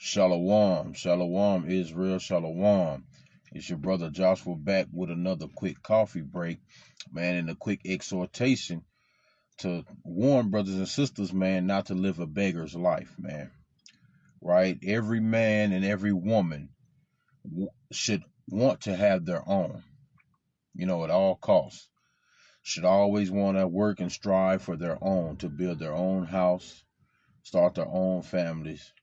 Shalom, shalom, Israel, shalom. It's your brother Joshua back with another quick coffee break, man, and a quick exhortation to warn brothers and sisters, man, not to live a beggar's life, man. Right? Every man and every woman should want to have their own, at all costs. Should always want to work and strive for their own, to build their own house, start their own families,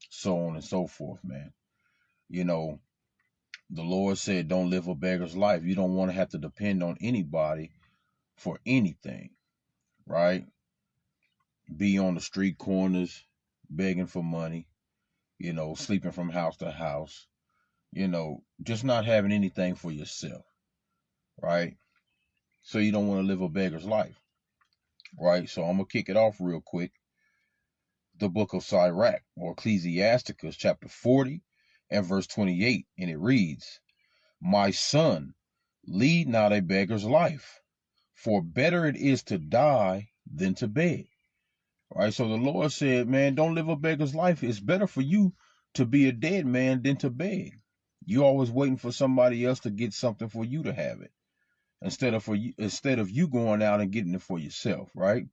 so on and so forth, man. You know, The Lord said, don't live a beggar's life. You don't want to have to depend on anybody for anything, right? Be on the street corners, begging for money, sleeping from house to house, just not having anything for yourself, right? So you don't want to live a beggar's life, right? So I'm going to kick it off real quick. The book of Sirach, or Ecclesiasticus, chapter 40 and verse 28, and it reads, My son, lead not a beggar's life, for better it is to die than to beg. All right, so the Lord said, man, don't live a beggar's life. It's better for you to be a dead man than to beg. You always waiting for somebody else to get something for you to have it, instead of you going out and getting it for yourself, right?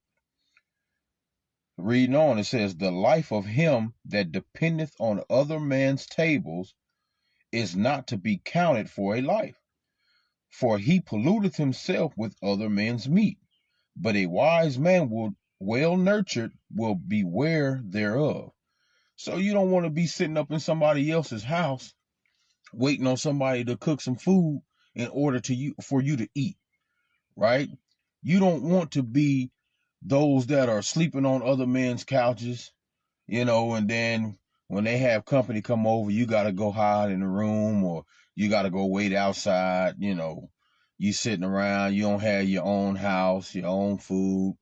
Reading on, it says, the life of him that dependeth on other men's tables is not to be counted for a life, for he polluteth himself with other men's meat. But a wise man well nurtured will beware thereof. So you don't want to be sitting up in somebody else's house waiting on somebody to cook some food in order for you to eat, right? You don't want to be those that are sleeping on other men's couches, and then when they have company come over, you got to go hide in the room, or you got to go wait outside. You sitting around, you don't have your own house, your own food,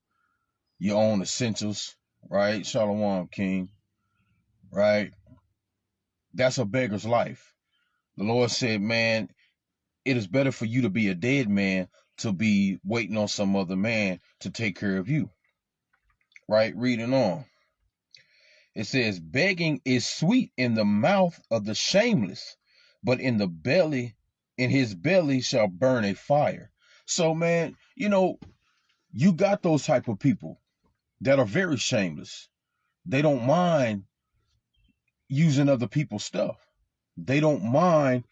your own essentials, right? Shalom, King, right? That's a beggar's life. The Lord said, man, it is better for you to be a dead man to be waiting on some other man to take care of you, right? Reading on. It says, begging is sweet in the mouth of the shameless, but in his belly shall burn a fire. So, man, you got those type of people that are very shameless. They don't mind using other people's stuff. They don't mind,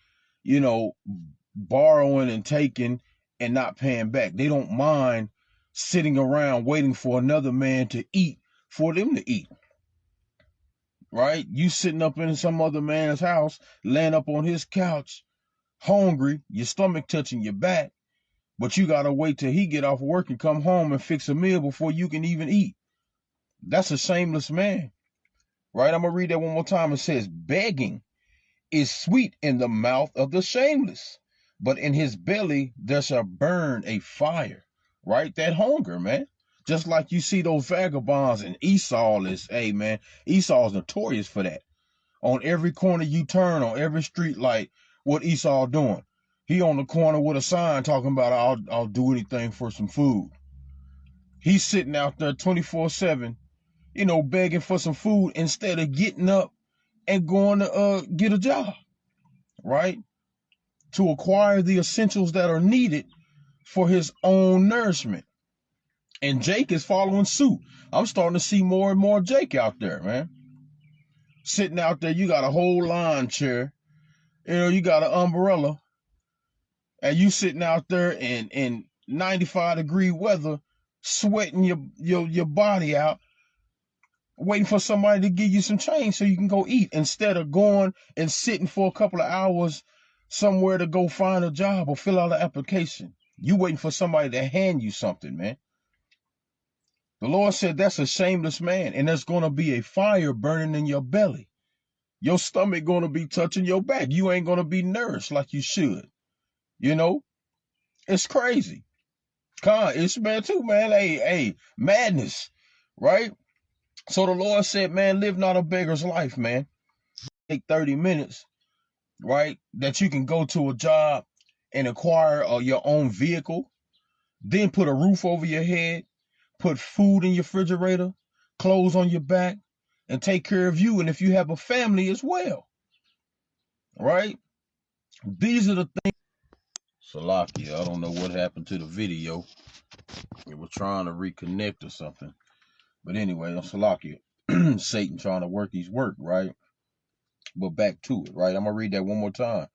borrowing and taking and not paying back. They don't mind sitting around waiting for another man to eat for them to eat. Right? You sitting up in some other man's house, laying up on his couch, hungry, your stomach touching your back, but you gotta wait till he get off work and come home and fix a meal before you can even eat. That's a shameless man. Right? I'm gonna read that one more time. It says, begging is sweet in the mouth of the shameless, but in his belly there shall burn a fire. Right? That hunger, man. Just like you see those vagabonds, and Esau is, hey man, Esau's notorious for that. On every corner you turn, on every street light, what Esau doing? He on the corner with a sign talking about, I'll do anything for some food. He's sitting out there 24/7, begging for some food instead of getting up and going to get a job, right? To acquire the essentials that are needed for his own nourishment. And Jake is following suit. I'm starting to see more and more Jake out there, man. Sitting out there, you got a whole lawn chair, you got an umbrella, and you sitting out there in 95-degree weather, sweating your body out, waiting for somebody to give you some change so you can go eat, instead of going and sitting for a couple of hours somewhere to go find a job or fill out an application. You waiting for somebody to hand you something, man. The Lord said that's a shameless man, and there's going to be a fire burning in your belly. Your stomach going to be touching your back. You ain't going to be nourished like you should. It's crazy. It's bad too, man. Hey, madness, right? So the Lord said, man, live not a beggar's life, man. Take 30 minutes, right? That you can go to a job and acquire your own vehicle, then put a roof over your head, put food in your refrigerator, clothes on your back, and take care of you, and if you have a family as well, right? These are the things. Salakia, I don't know what happened to the video. We were trying to reconnect or something. But anyway, on Salakia, Satan trying to work his work, right? But back to it, right? I'm going to read that one more time.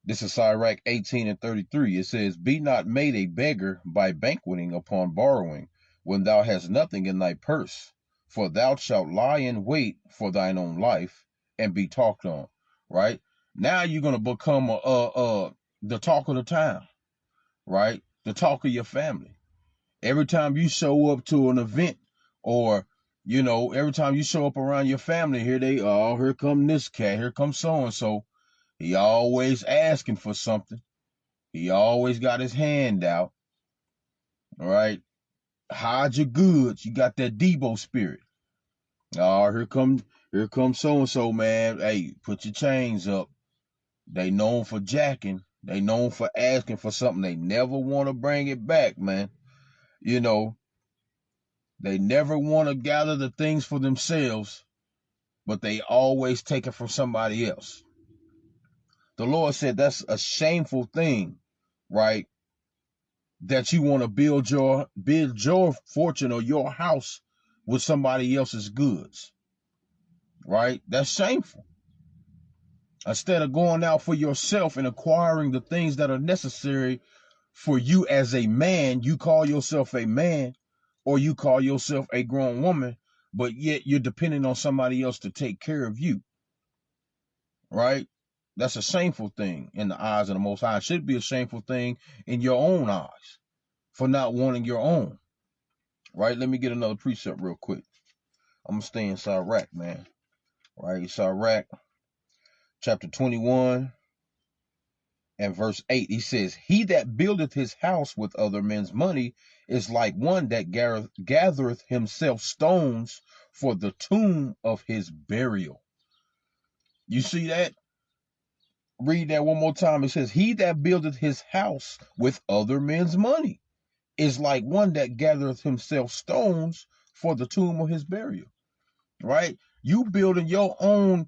This is Sirach 18:33. It says, be not made a beggar by banqueting upon borrowing, when thou hast nothing in thy purse. For thou shalt lie in wait for thine own life and be talked on, right? Now you're going to become the talk of the town, right? The talk of your family. Every time you show up to an event, or, every time you show up around your family, here come this cat, here comes so-and-so. He always asking for something. He always got his hand out. All right. Hide your goods. You got that Debo spirit. Oh, here come so-and-so, man. Hey, put your chains up. They known for jacking. They known for asking for something. They never want to bring it back, man. They never want to gather the things for themselves, but they always take it from somebody else. The Lord said that's a shameful thing, right? That you want to build your fortune or your house with somebody else's goods, right? That's shameful. Instead of going out for yourself and acquiring the things that are necessary for you as a man, you call yourself a man, or you call yourself a grown woman, but yet you're depending on somebody else to take care of you, right? That's a shameful thing in the eyes of the Most High. It should be a shameful thing in your own eyes for not wanting your own, right? Let me get another precept real quick. I'm going to stay in Sirach, man, right? Sirach chapter 21 and verse 8. He says, he that buildeth his house with other men's money is like one that gathereth himself stones for the tomb of his burial. You see that? Read that one more time. It says, he that buildeth his house with other men's money is like one that gathereth himself stones for the tomb of his burial. Right? You building your own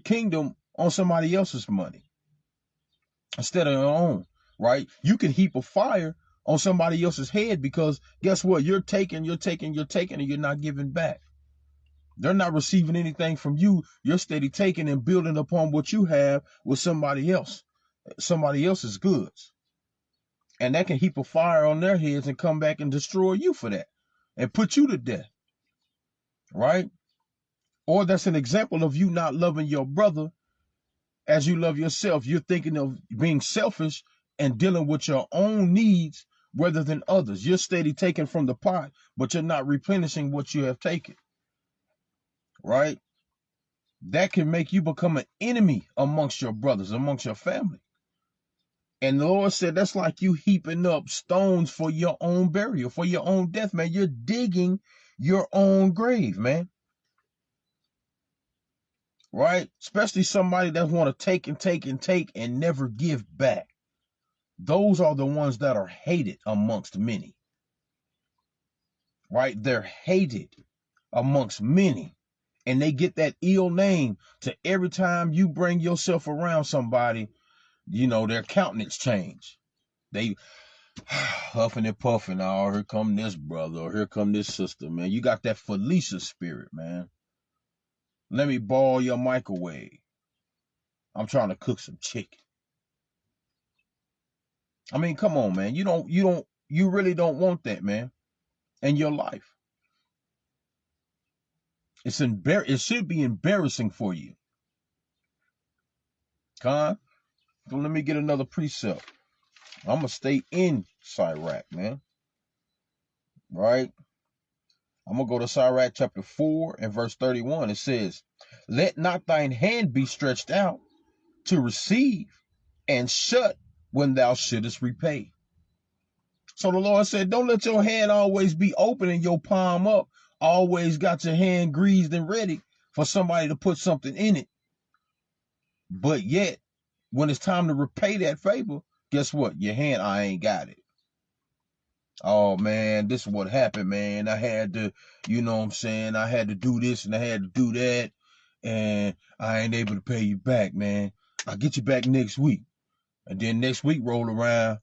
kingdom on somebody else's money instead of your own, right? You can heap a fire on somebody else's head, because guess what? You're taking, and you're not giving back. They're not receiving anything from you. You're steady taking and building upon what you have with somebody else's goods. And that can heap a fire on their heads and come back and destroy you for that and put you to death, right? Or that's an example of you not loving your brother as you love yourself. You're thinking of being selfish and dealing with your own needs rather than others. You're steady taking from the pot, but you're not replenishing what you have taken, right? That can make you become an enemy amongst your brothers, amongst your family. And the Lord said that's like you heaping up stones for your own burial, for your own death, man. You're digging your own grave, man. Right? Especially somebody that want to take and never give back. Those are the ones that are hated amongst many. Right? They're hated amongst many. And they get that ill name to every time you bring yourself around somebody, their countenance change. They huffing and puffing. Oh, here come this brother, or here come this sister, man. You got that Felicia spirit, man. Let me borrow your microwave. I'm trying to cook some chicken. I mean, come on, man. You really don't want that, man, in your life. It should be embarrassing for you. So let me get another precept. I'm going to stay in Sirach, man. Right? I'm going to go to Sirach chapter 4 and verse 31. It says, let not thine hand be stretched out to receive, and shut when thou shouldest repay. So the Lord said, don't let your hand always be open and your palm up. Always got your hand greased and ready for somebody to put something in it. But yet, when it's time to repay that favor, guess what? Your hand, I ain't got it. Oh man, this is what happened, man. I had to, you know what I'm saying? I had to do this and I had to do that. And I ain't able to pay you back, man. I'll get you back next week. And then next week roll around.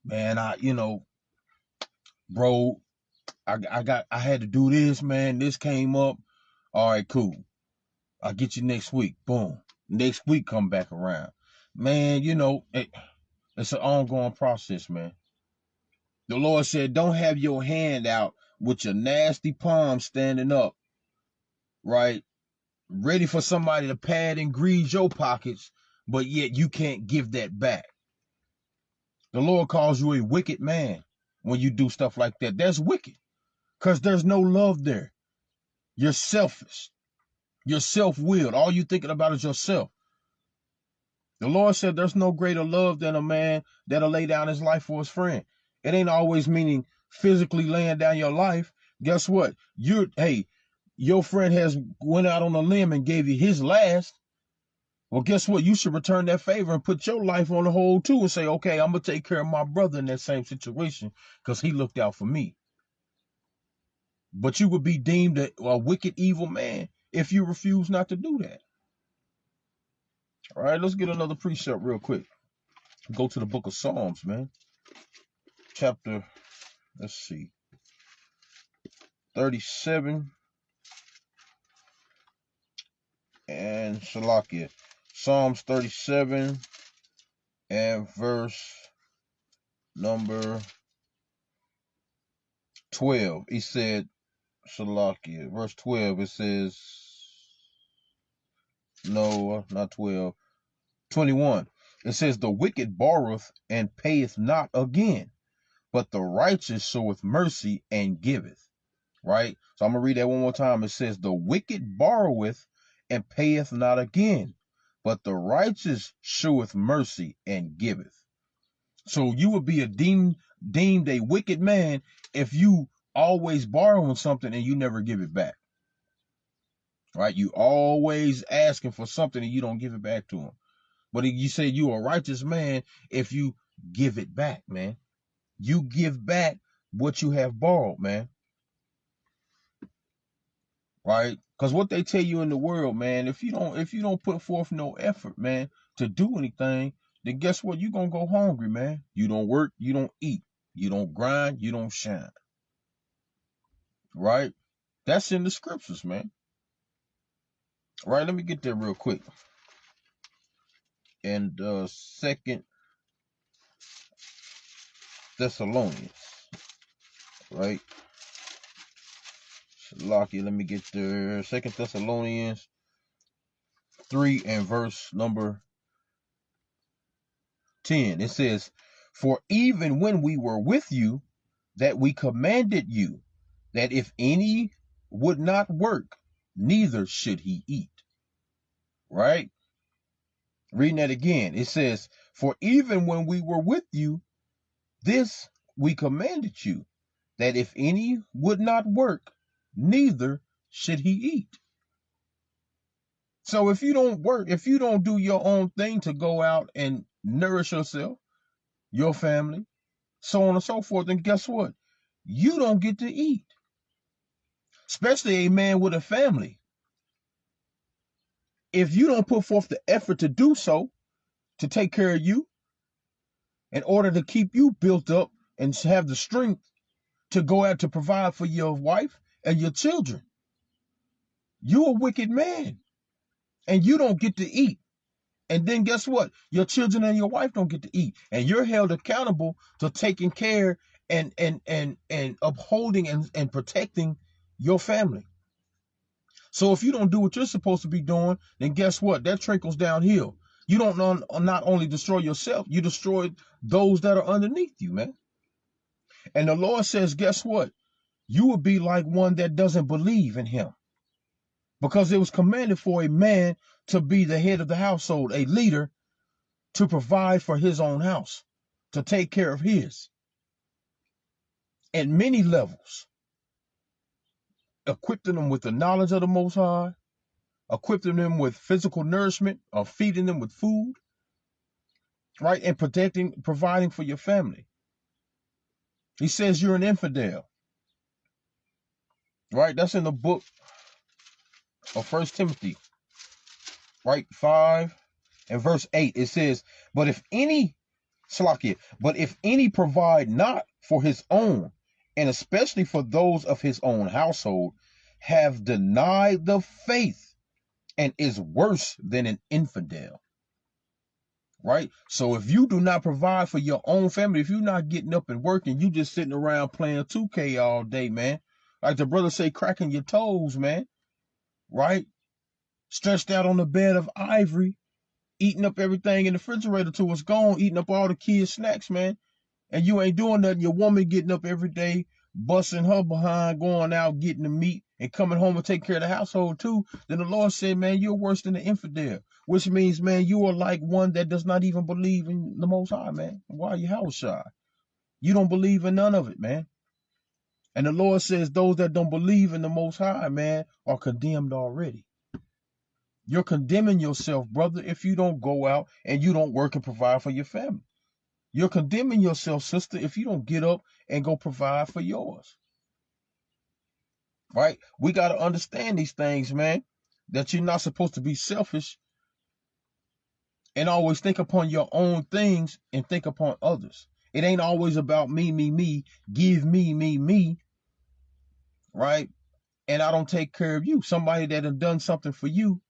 Man, bro, I had to do this, man. This came up. All right, cool. I'll get you next week. Boom. Next week come back around. Man, it's an ongoing process, man. The Lord said, don't have your hand out with your nasty palm standing up, right? Ready for somebody to pad and grease your pockets, but yet you can't give that back. The Lord calls you a wicked man when you do stuff like that. That's wicked because there's no love there. You're selfish. You're self-willed. All you thinking about is yourself. The Lord said there's no greater love than a man that'll lay down his life for his friend. It ain't always meaning physically laying down your life. Guess what? Your friend has went out on a limb and gave you his last. Well, guess what? You should return that favor and put your life on the hold too and say, okay, I'm going to take care of my brother in that same situation because he looked out for me. But you would be deemed a wicked, evil man if you refuse not to do that. All right, let's get another precept real quick. Go to the book of Psalms, man. Chapter, let's see, 37 and Shalakia. Psalms 37 and verse number 12. He said, Shalakia, verse 12, it says, no, not 12, 21. It says, the wicked borroweth and payeth not again, but the righteous showeth mercy and giveth. Right? So I'm going to read that one more time. It says, the wicked borroweth and payeth not again, but the righteous showeth mercy and giveth. So you would be deemed a wicked man if you always borrowing something and you never give it back. Right? You always asking for something and you don't give it back to him. But you say you're a righteous man if you give it back, man. You give back what you have borrowed, man. Right? Because what they tell you in the world, man, if you don't put forth no effort, man, to do anything, then guess what? You're gonna go hungry, man. You don't work, you don't eat, you don't grind, you don't shine. Right? That's in the scriptures, man. Right? Let me get there real quick. And Second Thessalonians, right? Lucky, let me get there. 2 Thessalonians 3 and verse number 10. It says, for even when we were with you, that we commanded you, that if any would not work, neither should he eat. Right? Reading that again. It says, for even when we were with you, this we commanded you, that if any would not work, neither should he eat. So if you don't work, if you don't do your own thing to go out and nourish yourself, your family, so on and so forth, then guess what? You don't get to eat. Especially a man with a family. If you don't put forth the effort to do so, to take care of you, in order to keep you built up and have the strength to go out to provide for your wife and your children, you're a wicked man and you don't get to eat. And then guess what? Your children and your wife don't get to eat. And you're held accountable to taking care and upholding and protecting your family. So if you don't do what you're supposed to be doing, then guess what? That trickles downhill. You don't not only destroy yourself, you destroy those that are underneath you, man. And the Lord says, guess what? You will be like one that doesn't believe in him. Because it was commanded for a man to be the head of the household, a leader, to provide for his own house, to take care of his. At many levels. Equipping them with the knowledge of the Most High, equipping them with physical nourishment, or feeding them with food, right? And providing for your family. He says you're an infidel. Right? That's in the book of 1 Timothy, right? 5 and verse 8. It says, but if any provide not for his own, and especially for those of his own household, have denied the faith and is worse than an infidel. Right? So if you do not provide for your own family, if you're not getting up and working, you just sitting around playing 2K all day, man. Like the brother say, cracking your toes, man. Right? Stretched out on the bed of ivory, eating up everything in the refrigerator till it's gone, eating up all the kids' snacks, man. And you ain't doing nothing. Your woman getting up every day, busting her behind, going out, getting the meat, and coming home and taking care of the household too. Then the Lord said, man, you're worse than an infidel. Which means, man, you are like one that does not even believe in the Most High, man. Why are you house shy? You don't believe in none of it, man. And the Lord says those that don't believe in the Most High, man, are condemned already. You're condemning yourself, brother, if you don't go out and you don't work and provide for your family. You're condemning yourself, sister, if you don't get up and go provide for yours. Right? We got to understand these things, man, that you're not supposed to be selfish and always think upon your own things and think upon others. It ain't always about me, give me, right? And I don't take care of you. Somebody that have done something for you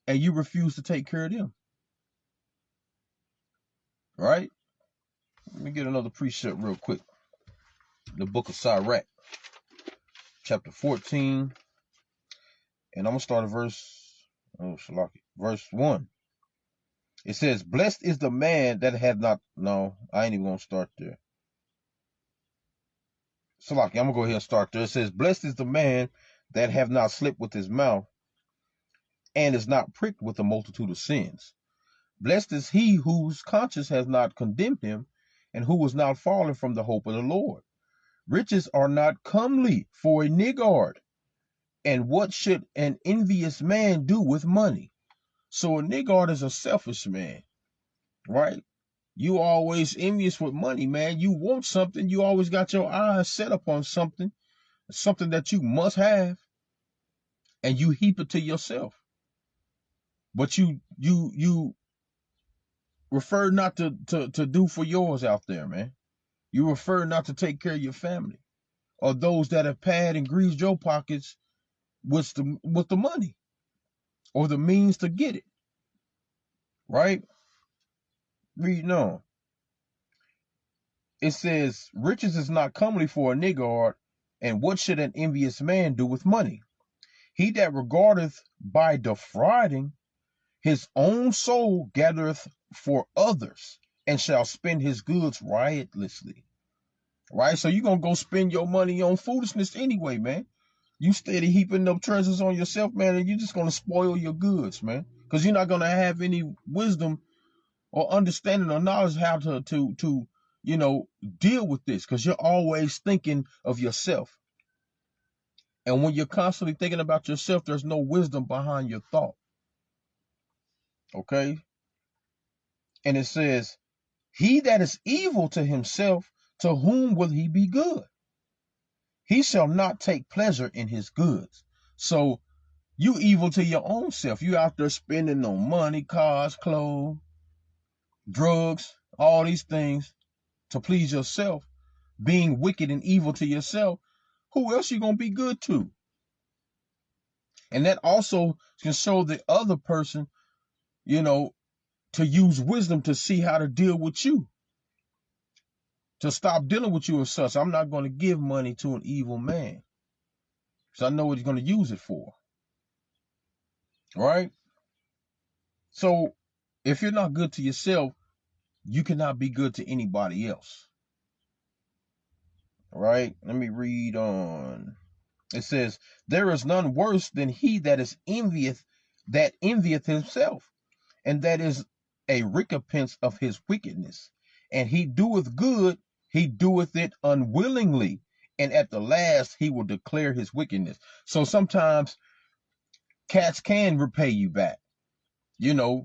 and you refuse to take care of them. Right? Let me get another precept real quick. The book of Sirach, chapter 14. And I'm going to start at verse 1. It says, blessed is the man that hath not, no, I ain't even going to start there. Salaki, I'm going to go ahead and start there. It says, blessed is the man that have not slipped with his mouth and is not pricked with a multitude of sins. Blessed is he whose conscience has not condemned him and who is not fallen from the hope of the Lord. Riches are not comely for a niggard. And what should an envious man do with money? So a niggard is a selfish man, right? You always envious with money, man. You want something. You always got your eyes set up on something that you must have, and you heap it to yourself. But you refer not to do for yours out there, man. You refer not to take care of your family or those that have paid and greased your pockets with the money or the means to get it. Right? Reading on. It says, riches is not comely for a niggard, and what should an envious man do with money? He that regardeth by defrauding his own soul gathereth for others, and shall spend his goods riotously. Right? So you're going to go spend your money on foolishness anyway, man. You steady heaping up treasures on yourself, man, and you're just going to spoil your goods, man. Because you're not going to have any wisdom or understanding or knowledge how to deal with this, because you're always thinking of yourself. And when you're constantly thinking about yourself, there's no wisdom behind your thought. Okay? And it says, he that is evil to himself, to whom will he be good? He shall not take pleasure in his goods. So you evil to your own self. You out there spending on money, cars, clothes, drugs, all these things to please yourself, being wicked and evil to yourself. Who else you going to be good to? And that also can show the other person, to use wisdom to see how to deal with you, to stop dealing with you as such. I'm not going to give money to an evil man because I know what he's going to use it for. Right? So if you're not good to yourself, you cannot be good to anybody else. Right? Let me read on. It says, there is none worse than he that envieth himself, and that is a recompense of his wickedness. And he doeth good, he doeth it unwillingly, and at the last he will declare his wickedness. So sometimes cats can repay you back.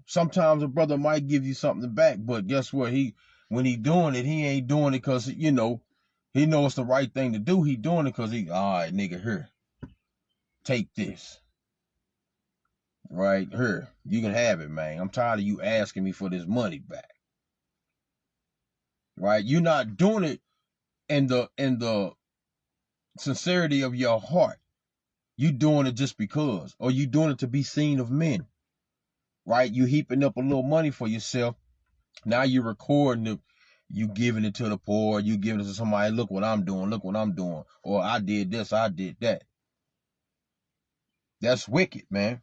Sometimes a brother might give you something back, but guess what? When he doing it, he ain't doing it because, He knows it's the right thing to do. He doing it because all right, nigga, here, take this. Right here, you can have it, man. I'm tired of you asking me for this money back. Right? You're not doing it in the sincerity of your heart. You doing it just because, or you doing it to be seen of men. Right? You heaping up a little money for yourself. Now you're recording it. You giving it to the poor. You giving it to somebody. Look what I'm doing. Look what I'm doing. Or I did this. I did that. That's wicked, man.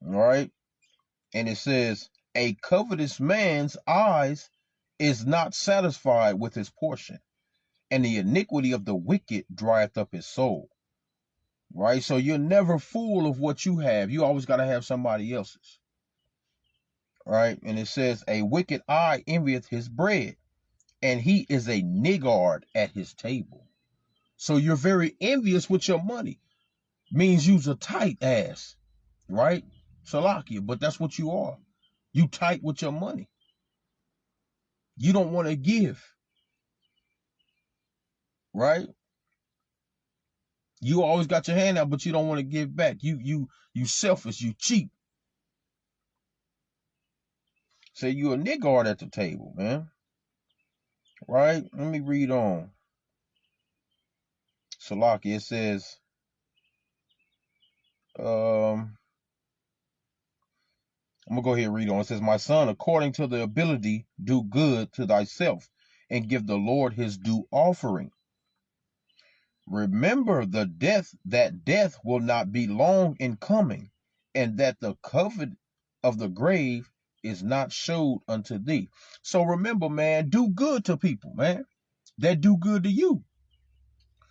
All right. And it says, a covetous man's eyes is not satisfied with his portion, and the iniquity of the wicked drieth up his soul. Right? So you're never full of what you have. You always got to have somebody else's. Right? And it says, a wicked eye envieth his bread, and he is a niggard at his table. So you're very envious with your money. Means you's a tight ass. Right? Salakia, but that's what you are. You tight with your money. You don't want to give. Right? You always got your hand out, but you don't want to give back. You selfish, you cheap. Say you a niggard at the table, man. Right? Let me read on. Salaki, it says, I'm gonna go ahead and read on. It says, my son, according to the ability, do good to thyself, and give the Lord his due offering. Remember that death will not be long in coming, and that the covet of the grave is not showed unto thee. So remember, man, do good to people, man, that do good to you.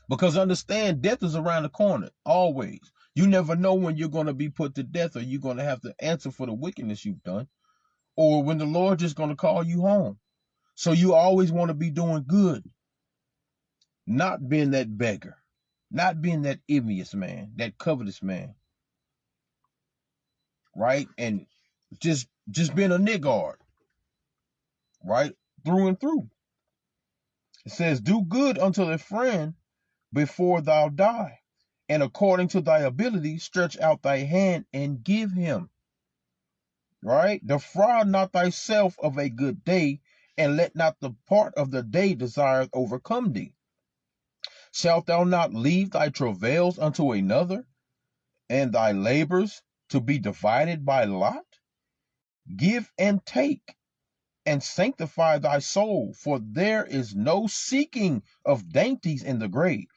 Because understand, death is around the corner, always. You never know when you're going to be put to death, or you're going to have to answer for the wickedness you've done, or when the Lord just going to call you home. So you always want to be doing good, not being that beggar, not being that envious man, that covetous man, right? And just being a niggard, right? Through and through. It says, do good unto a friend before thou die, and according to thy ability, stretch out thy hand and give him. Right? Defraud not thyself of a good day, and let not the part of the day desired overcome thee. Shalt thou not leave thy travails unto another, and thy labors to be divided by lot? Give and take, and sanctify thy soul, for there is no seeking of dainties in the grave.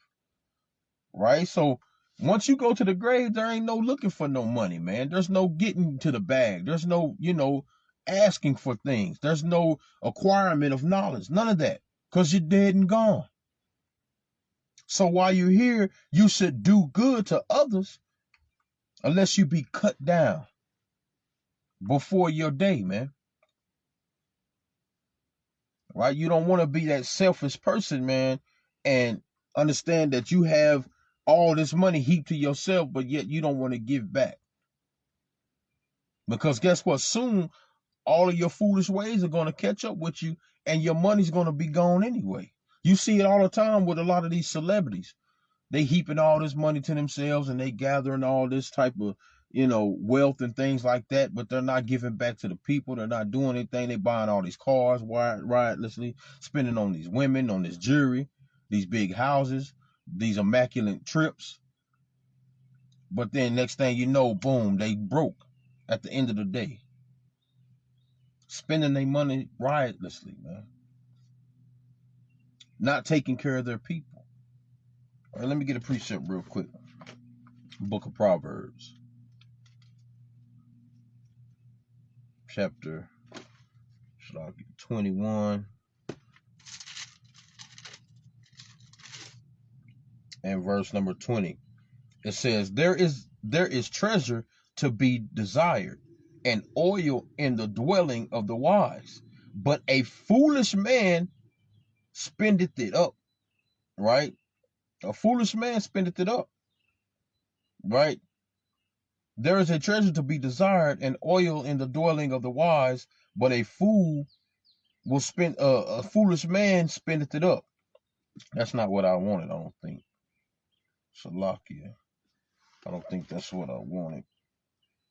Right? So once you go to the grave, there ain't no looking for no money, man. There's no getting to the bag. There's no, asking for things. There's no acquirement of knowledge. None of that. Because you're dead and gone. So while you're here, you should do good to others unless you be cut down before your day, man. Right? You don't want to be that selfish person, man, and understand that you have all this money heaped to yourself, but yet you don't want to give back. Because guess what? Soon, all of your foolish ways are going to catch up with you, and your money's going to be gone anyway. You see it all the time with a lot of these celebrities. They heaping all this money to themselves, and they gathering all this type of, wealth and things like that, but they're not giving back to the people. They're not doing anything. They buying all these cars riotously, spending on these women, on this jewelry, these big houses, these immaculate trips. But then next thing you know, boom, they broke at the end of the day. Spending their money riotously, man. Not taking care of their people. All right, let me get a precept real quick. Book of Proverbs. Chapter 21 and verse number 20. It says, there is treasure to be desired, and oil in the dwelling of the wise, but a foolish man spendeth it up. Right? A foolish man spendeth it up. Right? There is a treasure to be desired, and oil in the dwelling of the wise, but a fool will spend a foolish man spendeth it up. That's not what I wanted, I don't think. Salakia. I don't think that's what I wanted.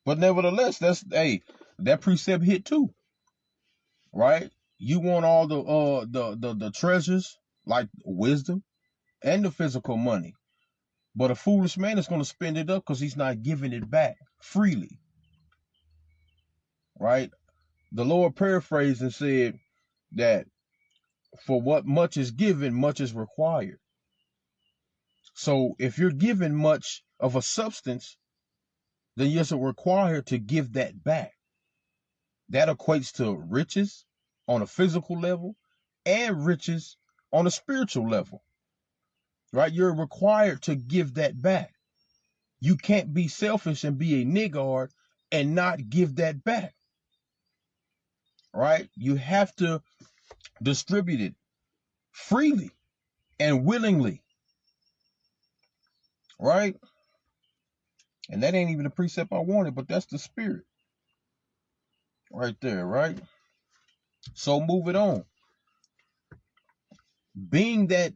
But nevertheless, that precept hit too, right? You want all the treasures, like wisdom and the physical money. But a foolish man is going to spend it up because he's not giving it back freely, right? The Lord paraphrased and said that for what much is given, much is required. So if you're given much of a substance, then you're required to give that back. That equates to riches on a physical level and riches on a spiritual level, right? You're required to give that back. You can't be selfish and be a niggard and not give that back, right? You have to distribute it freely and willingly, right? And that ain't even the precept I wanted, but that's the spirit right there, right? So move it on. Being that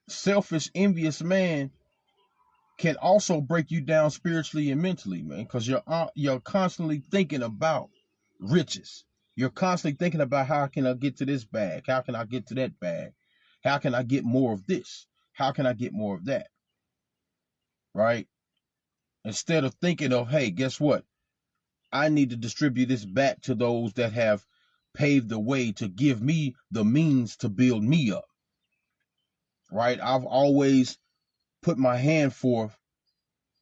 selfish, envious man can also break you down spiritually and mentally, man, because you're constantly thinking about riches. You're constantly thinking about how can I get to this bag? How can I get to that bag? How can I get more of this? How can I get more of that? Right? Instead of thinking of, hey, guess what? I need to distribute this back to those that have paved the way to give me the means to build me up. Right? I've always put my hand forth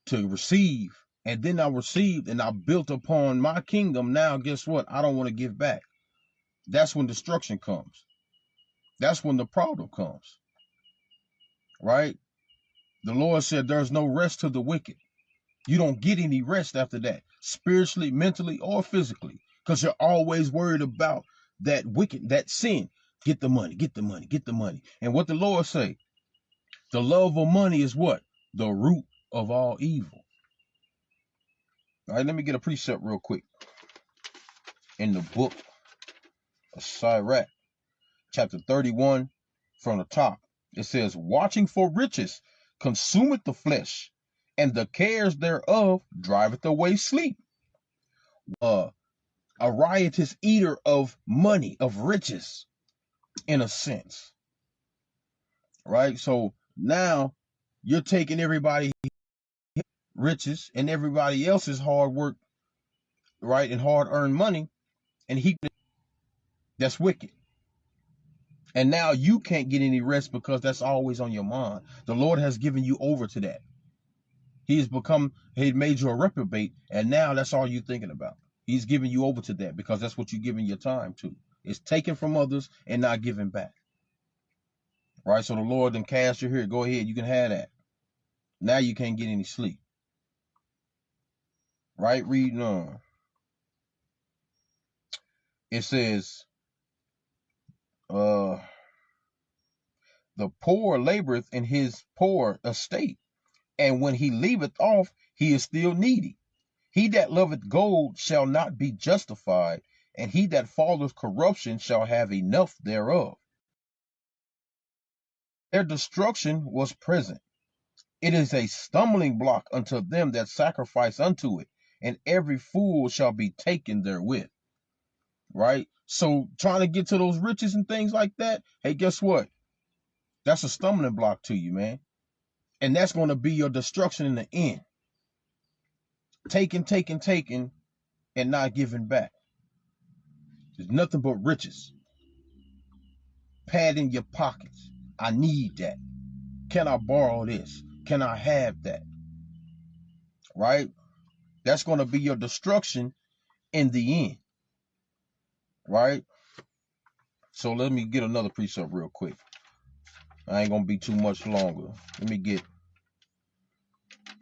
to receive, and then I received and I built upon my kingdom. Now, guess what? I don't want to give back. That's when destruction comes. That's when the problem comes. Right? The Lord said there's no rest to the wicked. You don't get any rest after that, spiritually, mentally, or physically, because you're always worried about that wicked, that sin. Get the money, get the money, get the money. And what the Lord say? The love of money is what? The root of all evil. All right, let me get a precept real quick. In the book of Sirach, chapter 31, from the top, it says, watching for riches consumeth the flesh, and the cares thereof driveth away sleep. A riotous eater of money, of riches, in a sense, right? So now you're taking everybody's riches and everybody else's hard work, right, and hard-earned money, and that's wicked. And now you can't get any rest because that's always on your mind. The Lord has given you over to that. He made you a reprobate, and now that's all you're thinking about. He's giving you over to that because that's what you're giving your time to. It's taken from others and not giving back. Right? So the Lord then cast you here. Go ahead, you can have that. Now you can't get any sleep. Right? Reading on. It says, the poor laboreth in his poor estate, and when he leaveth off, he is still needy. He that loveth gold shall not be justified, and he that followeth corruption shall have enough thereof. Their destruction was present. It is a stumbling block unto them that sacrifice unto it, and every fool shall be taken therewith. Right? So trying to get to those riches and things like that, hey, guess what? That's a stumbling block to you, man. And that's going to be your destruction in the end. Taking, and not giving back. There's nothing but riches. Pad in your pockets. I need that. Can I borrow this? Can I have that? Right? That's going to be your destruction in the end. Right? So let me get another precept real quick. I ain't going to be too much longer. Let me get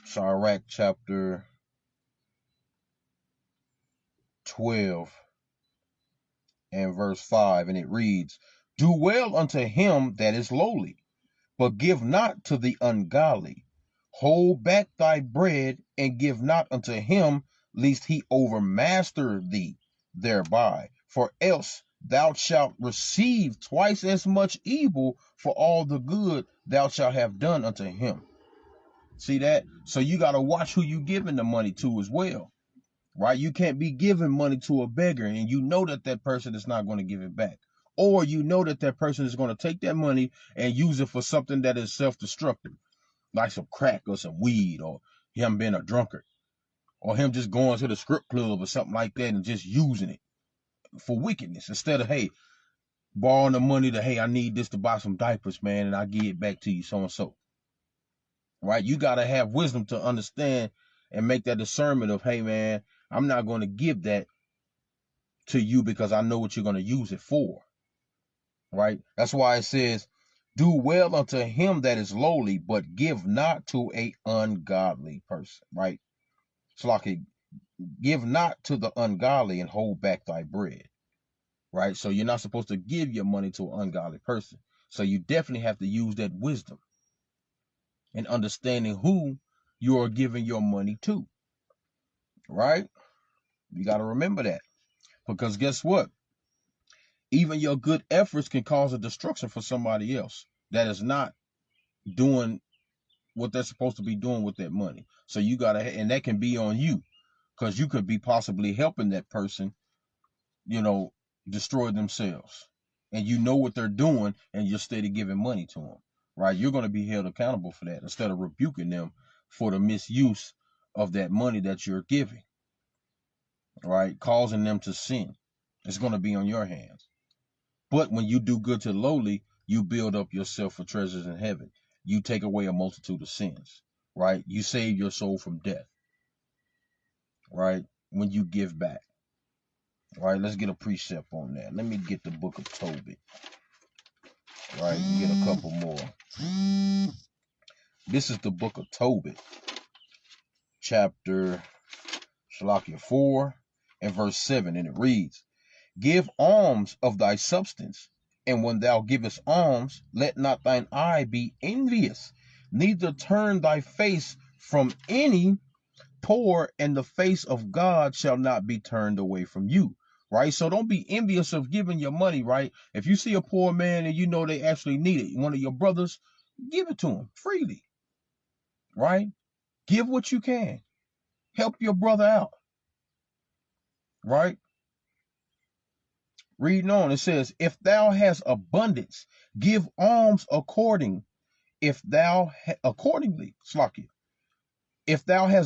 Sirach chapter 12 and verse 5. And it reads, do well unto him that is lowly, but give not to the ungodly. Hold back thy bread, and give not unto him, lest he overmaster thee thereby. For else thou shalt receive twice as much evil for all the good thou shalt have done unto him. See that? So you got to watch who you giving the money to as well, right? You can't be giving money to a beggar and you know that that person is not going to give it back. Or you know that that person is going to take that money and use it for something that is self-destructive, like some crack or some weed, or him being a drunkard, or him just going to the strip club or something like that and just using it for wickedness instead of, hey, borrowing the money to, hey, I need this to buy some diapers, man, and I give it back to you, so and so. Right? You got to have wisdom to understand and make that discernment of, hey, man, I'm not going to give that to you because I know what you're going to use it for. Right? That's why it says, do well unto him that is lowly, but give not to a ungodly person. Right? So like, give not to the ungodly and hold back thy bread. Right? So you're not supposed to give your money to an ungodly person. So you definitely have to use that wisdom and understanding who you are giving your money to. Right? You got to remember that. Because guess what? Even your good efforts can cause a destruction for somebody else that is not doing what they're supposed to be doing with that money. So you got to, and that can be on you, because you could be possibly helping that person, destroy themselves. And you know what they're doing, and you're steady giving money to them, right? You're going to be held accountable for that instead of rebuking them for the misuse of that money that you're giving, right? Causing them to sin. It's going to be on your hands. But when you do good to the lowly, you build up yourself for treasures in heaven. You take away a multitude of sins, right? You save your soul from death, right? When you give back. All right, let's get a precept on that. Let me get the book of Tobit. Right, get a couple more. This is the book of Tobit, chapter 4 and verse 7, and it reads, give alms of thy substance, and when thou givest alms, let not thine eye be envious, neither turn thy face from any poor, and the face of God shall not be turned away from you. Right? So don't be envious of giving your money, right? If you see a poor man and you know they actually need it, one of your brothers, give it to him freely. Right? Give what you can. Help your brother out. Right? Reading on, it says, if thou hast abundance, give alms accordingly. If thou hast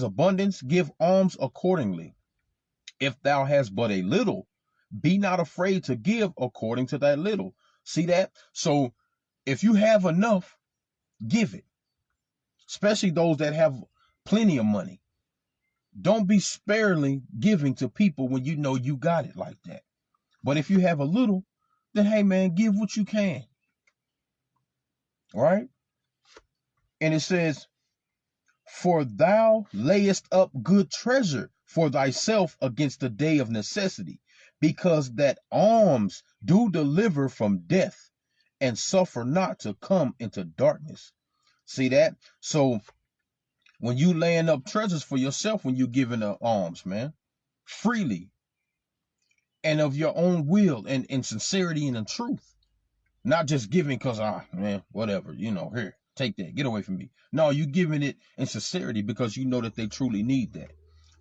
abundance, give alms accordingly. If thou hast but a little, be not afraid to give according to that little. See that? So if you have enough, give it. Especially those that have plenty of money. Don't be sparingly giving to people when you know you got it like that. But if you have a little, then hey man, give what you can. Right? And it says, for thou layest up good treasure for thyself against the day of necessity, because that alms do deliver from death, and suffer not to come into darkness. See that? So when you laying up treasures for yourself, when you giving alms, man, freely and of your own will and in sincerity and in truth, not just giving because man, whatever, here, take that, get away from me. No, you giving it in sincerity because you know that they truly need that.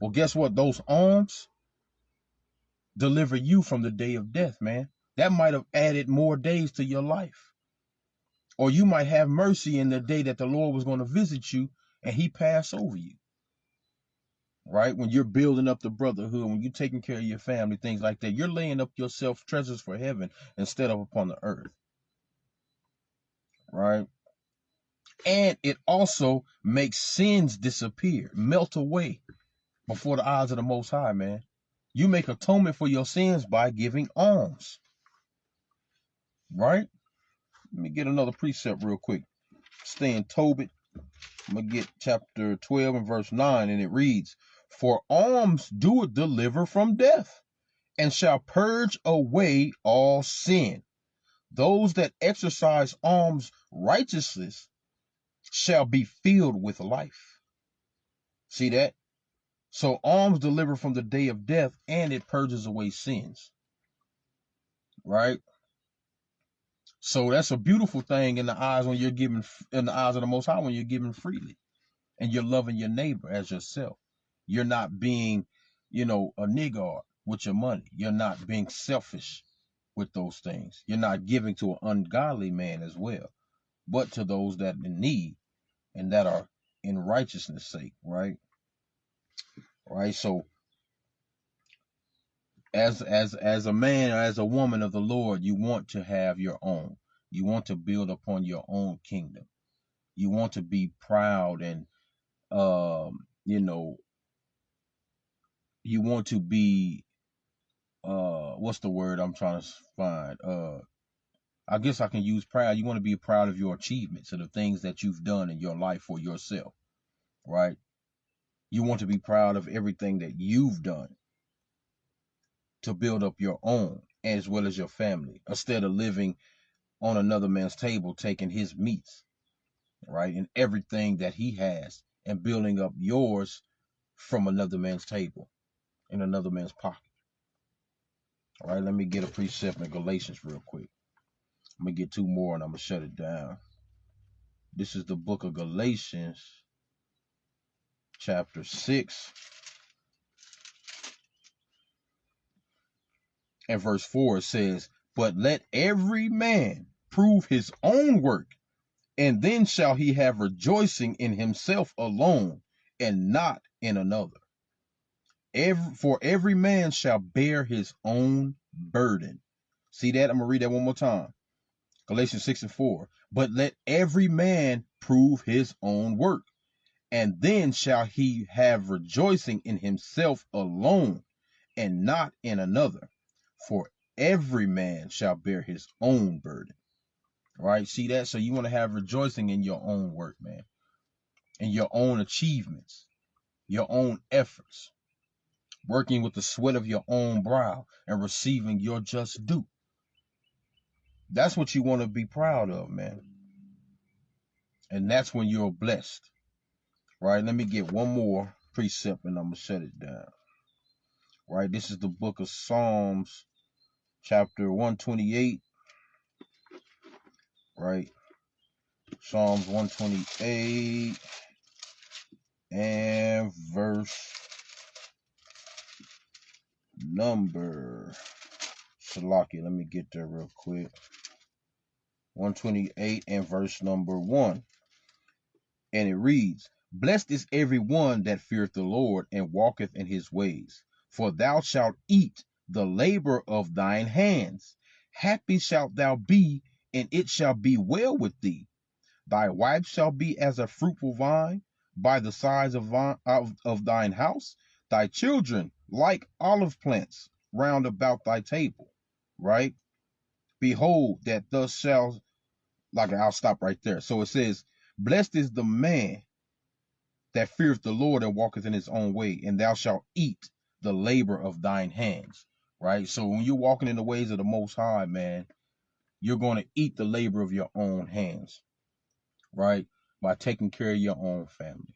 Well, guess what? Those alms deliver you from the day of death, man. That might have added more days to your life. Or you might have mercy in the day that the Lord was going to visit you and he passed over you. Right? When you're building up the brotherhood, when you're taking care of your family, things like that, you're laying up yourself treasures for heaven instead of upon the earth. Right? And it also makes sins disappear, melt away before the eyes of the Most High, man. You make atonement for your sins by giving alms. Right? Let me get another precept real quick. Stay in Tobit. I'm going to get chapter 12 and verse 9, and it reads, for alms do deliver from death, and shall purge away all sin. Those that exercise alms righteousness shall be filled with life. See that? So alms deliver from the day of death, and it purges away sins. right? So that's a beautiful thing in the eyes when you're giving, in the eyes of the Most High, when you're giving freely and you're loving your neighbor as yourself. You're not being, a niggard with your money. You're not being selfish with those things. You're not giving to an ungodly man as well, but to those that in need and that are in righteousness' sake, right? Right. So as a man or as a woman of the Lord, you want to have your own. You want to build upon your own kingdom. You want to be proud and you want to be what's the word I'm trying to find? I guess I can use proud. You want to be proud of your achievements and the things that you've done in your life for yourself, right? You want to be proud of everything that you've done to build up your own as well as your family, instead of living on another man's table, taking his meats, right? And everything that he has and building up yours from another man's table in another man's pocket. All right, let me get a precept in Galatians real quick. I'm going to get two more and I'm going to shut it down. This is the book of Galatians, chapter 6, and verse 4. It says, "But let every man prove his own work, and then shall he have rejoicing in himself alone, and not in another. For every man shall bear his own burden." See that? I'm going to read that one more time. Galatians 6 and 4. "But let every man prove his own work, and then shall he have rejoicing in himself alone, and not in another. For every man shall bear his own burden." Right? See that? So you want to have rejoicing in your own work, man, and your own achievements, your own efforts, working with the sweat of your own brow and receiving your just due. That's what you want to be proud of, man. And that's when you're blessed. Right? Let me get one more precept and I'm going to shut it down. Right? This is the book of Psalms, chapter 128. Right? Psalms 128 and verse number. Salaki, let me get there real quick. 128 and verse number 1. And it reads, "Blessed is every one that feareth the Lord and walketh in his ways. For thou shalt eat the labor of thine hands. Happy shalt thou be, and it shall be well with thee. Thy wife shall be as a fruitful vine by the sides of thine house. Thy children like olive plants round about thy table." Right? "Behold, that thus shall," like I'll stop right there. So it says, "Blessed is the man that feareth the Lord and walketh in his own way, and thou shalt eat the labor of thine hands." Right? So when you're walking in the ways of the Most High, man, you're going to eat the labor of your own hands, right? By taking care of your own family,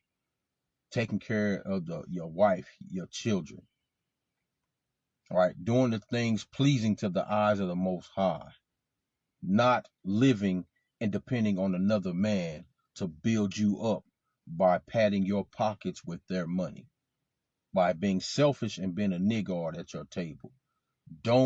taking care of your wife, your children, right? Doing the things pleasing to the eyes of the Most High, not living and depending on another man to build you up by padding your pockets with their money, by being selfish and being a niggard at your table. Don't